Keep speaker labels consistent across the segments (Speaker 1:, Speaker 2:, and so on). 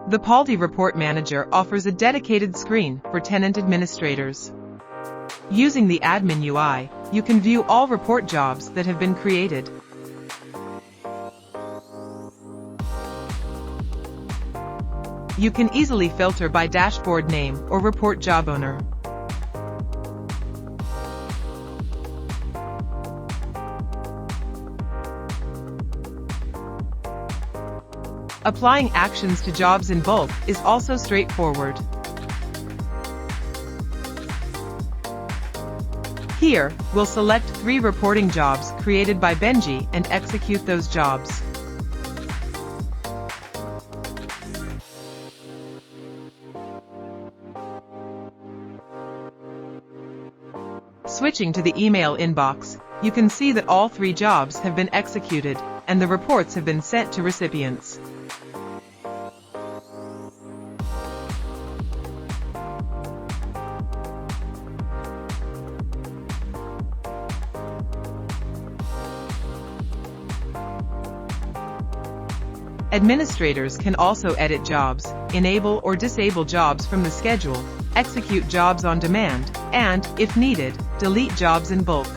Speaker 1: The Paldi Report Manager offers a dedicated screen for tenant administrators. Using the Admin UI, you can view all report jobs that have been created. You can easily filter by dashboard name or report job owner. Applying actions to jobs in bulk is also straightforward. Here, we'll select 3 reporting jobs created by Benji and execute those jobs. Switching to the email inbox, you can see that all 3 jobs have been executed, and the reports have been sent to recipients. Administrators can also edit jobs, enable or disable jobs from the schedule, execute jobs on demand, and, if needed, delete jobs in bulk.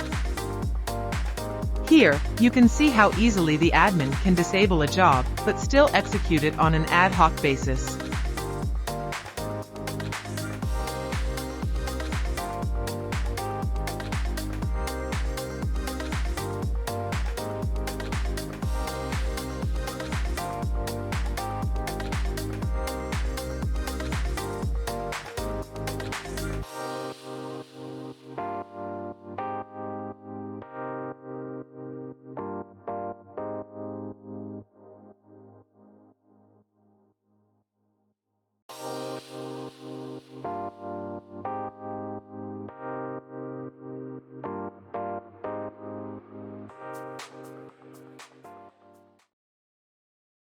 Speaker 1: Here, you can see how easily the admin can disable a job, but still execute it on an ad hoc basis.